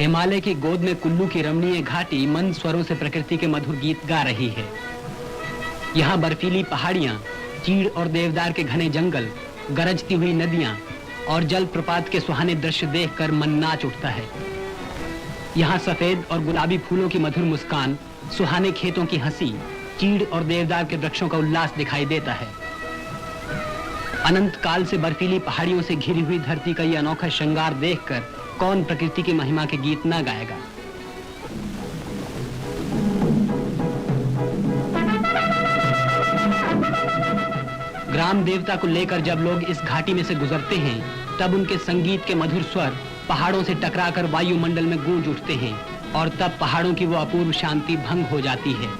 हिमालय की गोद में कुल्लू की रमणीय घाटी मंद स्वरों से प्रकृति के मधुर गीत गा रही है। यहाँ बर्फीली पहाड़ियाँ, चीड़ और देवदार के घने जंगल, गरजती हुई नदियाँ और जलप्रपात के सुहाने दृश्य देखकर मन नाच उठता है। यहाँ सफेद और गुलाबी फूलों की मधुर मुस्कान, सुहाने खेतों की हंसी, चीड़ और देवदार के वृक्षों का उल्लास दिखाई देता है। अनंत काल से बर्फीली पहाड़ियों से घिरी हुई धरती का ये अनोखा श्रृंगार देखकर कौन प्रकृति की महिमा के गीत ना गाएगा। ग्राम देवता को लेकर जब लोग इस घाटी में से गुजरते हैं, तब उनके संगीत के मधुर स्वर पहाड़ों से टकराकर वायुमंडल में गूंज उठते हैं और तब पहाड़ों की वो अपूर्व शांति भंग हो जाती है।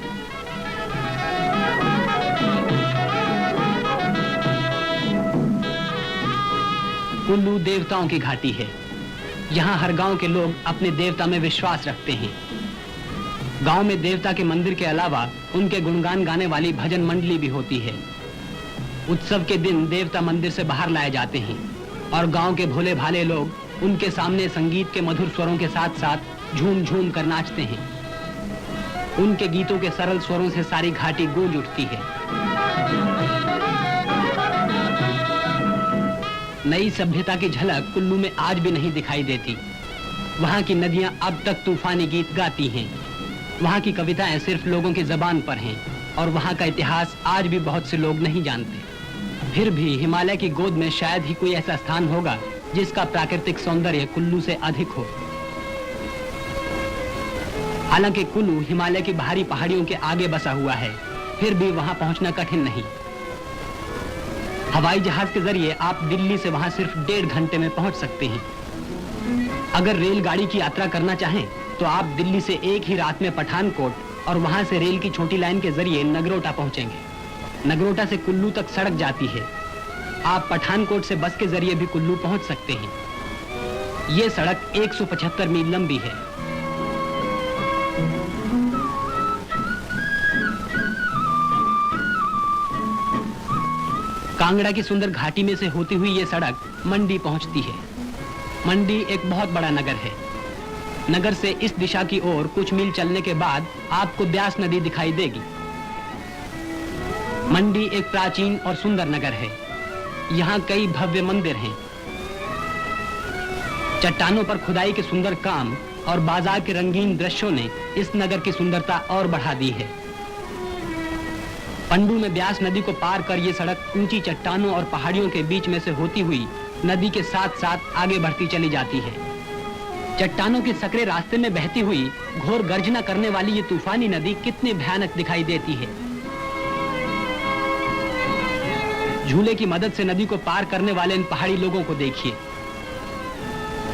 कुल्लू देवताओं की घाटी है। यहाँ हर गांव के लोग अपने देवता में विश्वास रखते हैं। गांव में देवता के मंदिर के अलावा उनके गुणगान गाने वाली भजन मंडली भी होती है। उत्सव के दिन देवता मंदिर से बाहर लाए जाते हैं और गांव के भोले भाले लोग उनके सामने संगीत के मधुर स्वरों के साथ साथ झूम झूम कर नाचते हैं। उनके गीतों के सरल स्वरों से सारी घाटी गूंज उठती है। नई सभ्यता की झलक कुल्लू में आज भी नहीं दिखाई देती। वहाँ की नदियाँ अब तक तूफानी गीत गाती हैं। वहाँ की कविताएं सिर्फ लोगों की जबान पर हैं और वहाँ का इतिहास आज भी बहुत से लोग नहीं जानते। फिर भी हिमालय की गोद में शायद ही कोई ऐसा स्थान होगा जिसका प्राकृतिक सौंदर्य कुल्लू से अधिक हो। हालांकि कुल्लू हिमालय की बाहरी पहाड़ियों के आगे बसा हुआ है, फिर भी वहाँ पहुँचना कठिन नहीं। हवाई जहाज के जरिए आप दिल्ली से वहां सिर्फ 1.5 घंटे में पहुंच सकते हैं। अगर रेलगाड़ी की यात्रा करना चाहें तो आप दिल्ली से एक ही रात में पठानकोट और वहां से रेल की छोटी लाइन के जरिए नगरोटा पहुंचेंगे। नगरोटा से कुल्लू तक सड़क जाती है। आप पठानकोट से बस के जरिए भी कुल्लू पहुंच सकते हैं। ये सड़क 175 मील लंबी है। कांगड़ा की सुंदर घाटी में से होती हुई ये सड़क मंडी पहुंचती है। मंडी एक बहुत बड़ा नगर है। नगर से इस दिशा की ओर कुछ मील चलने के बाद आपको ब्यास नदी दिखाई देगी। मंडी एक प्राचीन और सुंदर नगर है। यहाँ कई भव्य मंदिर हैं। चट्टानों पर खुदाई के सुंदर काम और बाजार के रंगीन दृश्यों ने इस नगर की सुंदरता और बढ़ा दी है। पंडू में ब्यास नदी को पार कर ये सड़क ऊंची चट्टानों और पहाड़ियों के बीच में से होती हुई नदी के साथ साथ आगे बढ़ती चली जाती है। चट्टानों के सकरे रास्ते में बहती हुई घोर गर्जना करने वाली ये तूफानी नदी कितनी भयानक दिखाई देती है। झूले की मदद से नदी को पार करने वाले इन पहाड़ी लोगों को देखिए।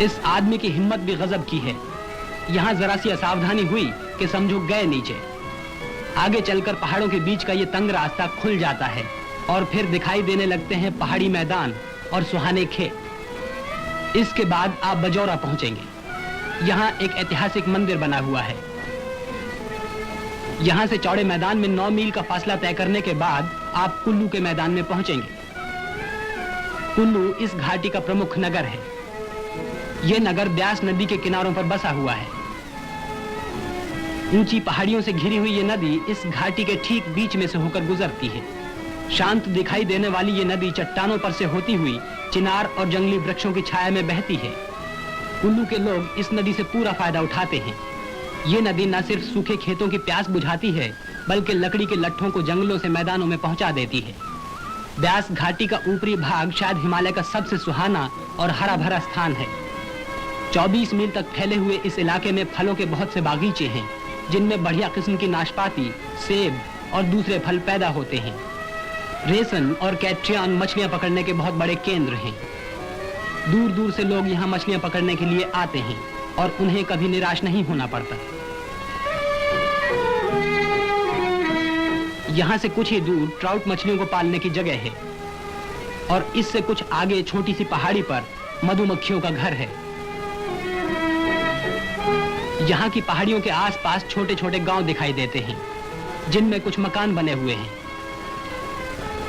इस आदमी की हिम्मत भी गजब की है। यहाँ जरा सी असावधानी हुई कि समझो गए नीचे। आगे चलकर पहाड़ों के बीच का ये तंग रास्ता खुल जाता है और फिर दिखाई देने लगते हैं पहाड़ी मैदान और सुहाने खेत। इसके बाद आप बजौरा पहुंचेंगे। यहाँ एक ऐतिहासिक मंदिर बना हुआ है। यहाँ से चौड़े मैदान में 9 मील का फासला तय करने के बाद आप कुल्लू के मैदान में पहुंचेंगे। कुल्लू इस घाटी का प्रमुख नगर है। यह नगर ब्यास नदी के किनारों पर बसा हुआ है। ऊंची पहाड़ियों से घिरी हुई ये नदी इस घाटी के ठीक बीच में से होकर गुजरती है। शांत दिखाई देने वाली ये नदी चट्टानों पर से होती हुई चिनार और जंगली वृक्षों की छाया में बहती है। कुल्लू के लोग इस नदी से पूरा फायदा उठाते हैं। ये नदी न सिर्फ सूखे खेतों की प्यास बुझाती है, बल्कि लकड़ी के लट्ठों को जंगलों से मैदानों में पहुंचा देती है। ब्यास घाटी का ऊपरी भाग शायद हिमालय का सबसे सुहाना और हरा भरा स्थान है। 24 मील तक फैले हुए इस इलाके में फलों के बहुत से बागीचे हैं, जिनमें बढ़िया किस्म की नाशपाती, सेब और दूसरे फल पैदा होते हैं। रेसन और कैट्रियान मछलियां पकड़ने के बहुत बड़े केंद्र हैं। दूर दूर से लोग यहाँ मछलियां पकड़ने के लिए आते हैं और उन्हें कभी निराश नहीं होना पड़ता। यहाँ से कुछ ही दूर ट्राउट मछलियों को पालने की जगह है और इससे कुछ आगे छोटी सी पहाड़ी पर मधुमक्खियों का घर है। यहाँ की पहाड़ियों के आसपास छोटे छोटे गांव दिखाई देते हैं, जिनमें कुछ मकान बने हुए हैं।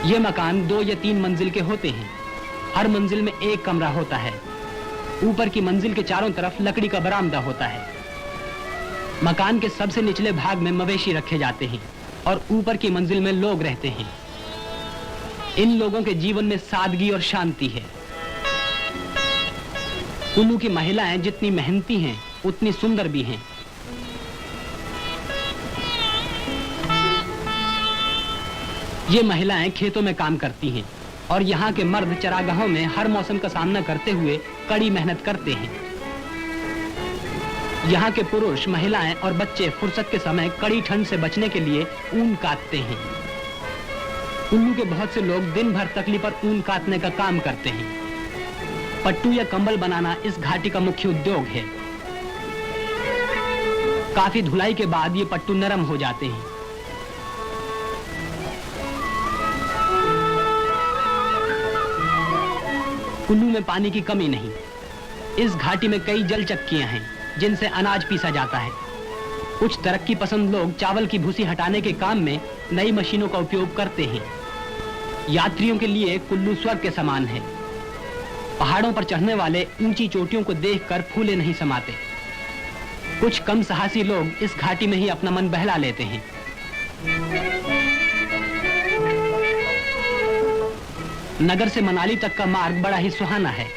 ये मकान 2 या 3 मंजिल के होते हैं। हर मंजिल में एक कमरा होता है। ऊपर की मंजिल के चारों तरफ लकड़ी का बरामदा होता है। मकान के सबसे निचले भाग में मवेशी रखे जाते हैं और ऊपर की मंजिल में लोग रहते हैं। इन लोगों के जीवन में सादगी और शांति है। कुल्लू की महिलाएं जितनी मेहनती हैं, उतनी सुंदर भी हैं। ये महिलाएं खेतों में काम करती हैं और यहाँ के मर्द चरागाहों में हर मौसम का सामना करते हुए कड़ी मेहनत करते हैं। यहाँ के पुरुष, महिलाएं और बच्चे फुर्सत के समय कड़ी ठंड से बचने के लिए ऊन काटते हैं। कुल्लू के बहुत से लोग दिन भर तकली पर ऊन काटने का काम करते हैं। पट्टू या कंबल बनाना इस घाटी का मुख्य उद्योग है। काफी धुलाई के बाद ये पट्टू नरम हो जाते हैं। कुल्लू में पानी की कमी नहीं। इस घाटी में कई जल चक्कियां हैं जिनसे अनाज पीसा जाता है। कुछ तरक्की पसंद लोग चावल की भूसी हटाने के काम में नई मशीनों का उपयोग करते हैं। यात्रियों के लिए कुल्लू स्वर्ग के समान है। पहाड़ों पर चढ़ने वाले ऊंची चोटियों को देखकर फूले नहीं समाते। कुछ कम साहसी लोग इस घाटी में ही अपना मन बहला लेते हैं। नगर से मनाली तक का मार्ग बड़ा ही सुहाना है।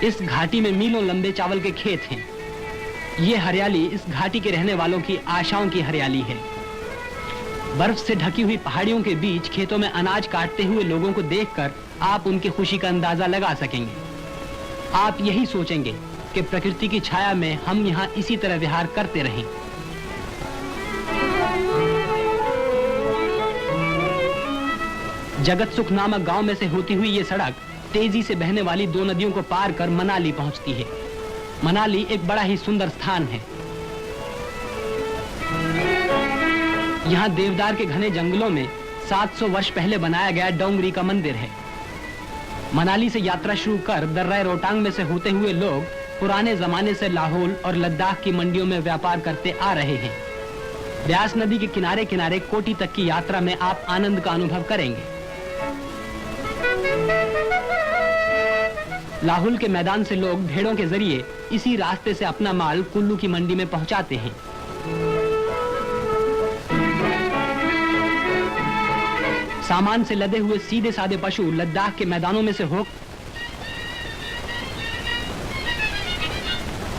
इस घाटी में मीलों लंबे चावल के खेत हैं। ये हरियाली इस घाटी के रहने वालों की आशाओं की हरियाली है। बर्फ से ढकी हुई पहाड़ियों के बीच खेतों में अनाज काटते हुए लोगों को देखकर आप उनकी खुशी का अंदाजा लगा सकेंगे। आप यही सोचेंगे कि प्रकृति की छाया में हम यहाँ इसी तरह विहार करते रहें। जगत सुख नामक गांव में से होती हुई ये सड़क तेजी से बहने वाली दो नदियों को पार कर मनाली पहुंचती है। मनाली एक बड़ा ही सुंदर स्थान है। यहाँ देवदार के घने जंगलों में 700 वर्ष पहले बनाया गया डोंगरी का मंदिर है। मनाली से यात्रा शुरू कर दर्रा रोहतांग में से होते हुए लोग पुराने जमाने से लाहौल और लद्दाख की मंडियों में व्यापार करते आ रहे हैं। ब्यास नदी के किनारे किनारे कोटी तक की यात्रा में आप आनंद का अनुभव करेंगे। लाहौल के मैदान से लोग भेड़ों के जरिए इसी रास्ते से अपना माल कुल्लू की मंडी में पहुंचाते हैं। सामान से लदे हुए सीधे साधे पशु लद्दाख के मैदानों में से हो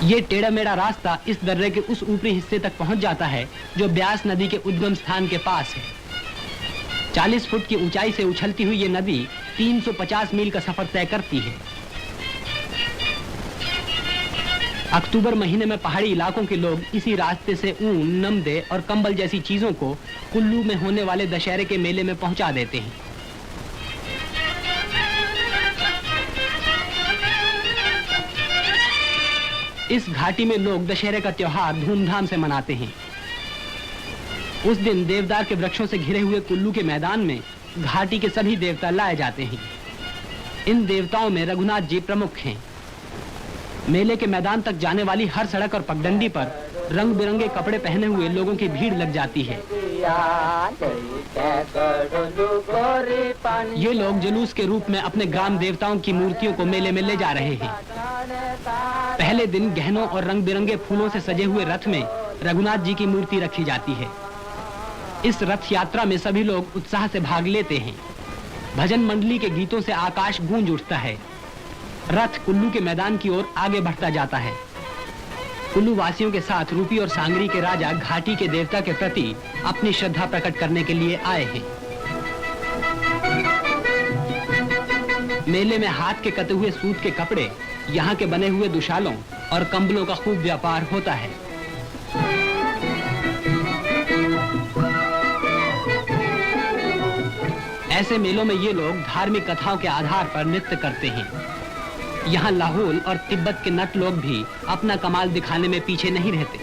ये टेढ़ा मेढ़ा रास्ता इस दर्रे के उस ऊपरी हिस्से तक पहुंच जाता है जो ब्यास नदी के उद्गम स्थान के पास है। 40 फुट की ऊंचाई से उछलती हुई ये नदी 350 मील का सफर तय करती है। अक्टूबर महीने में पहाड़ी इलाकों के लोग इसी रास्ते से ऊन, नमदे और कंबल जैसी चीजों को कुल्लू में होने वाले दशहरे के मेले में पहुंचा देते हैं। इस घाटी में लोग दशहरे का त्योहार धूमधाम से मनाते हैं। उस दिन देवदार के वृक्षों से घिरे हुए कुल्लू के मैदान में घाटी के सभी देवता लाए जाते हैं। इन देवताओं में रघुनाथ जी प्रमुख हैं। मेले के मैदान तक जाने वाली हर सड़क और पगडंडी पर रंग बिरंगे कपड़े पहने हुए लोगों की भीड़ लग जाती है। ये लोग जुलूस के रूप में अपने ग्राम देवताओं की मूर्तियों को मेले में ले जा रहे हैं। पहले दिन गहनों और रंग बिरंगे फूलों से सजे हुए रथ में रघुनाथ जी की मूर्ति रखी जाती है। इस रथ यात्रा में सभी लोग उत्साह से भाग लेते हैं। भजन मंडली के गीतों से आकाश गूंज उठता है। रथ कुल्लू के मैदान की ओर आगे बढ़ता जाता है। कुल्लू वासियों के साथ रूपी और सांगरी के राजा घाटी के देवता के प्रति अपनी श्रद्धा प्रकट करने के लिए आए हैं। मेले में हाथ के कटे हुए सूत के कपड़े, यहाँ के बने हुए दुशालों और कंबलों का खूब व्यापार होता है। ऐसे मेलों में ये लोग धार्मिक कथाओं के आधार पर नृत्य करते हैं। यहाँ लाहौल और तिब्बत के नट लोग भी अपना कमाल दिखाने में पीछे नहीं रहते।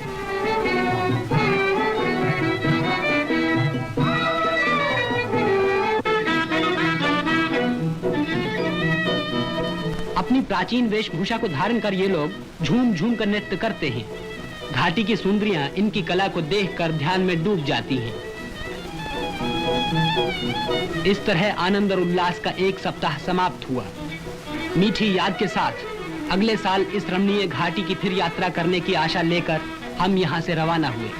अपनी प्राचीन वेशभूषा को धारण कर ये लोग झूम झूम कर नृत्य करते हैं। घाटी की सुंदरियां इनकी कला को देखकर ध्यान में डूब जाती हैं। इस तरह आनंद और उल्लास का एक सप्ताह समाप्त हुआ। मीठी याद के साथ अगले साल इस रमणीय घाटी की फिर यात्रा करने की आशा लेकर हम यहाँ से रवाना हुए।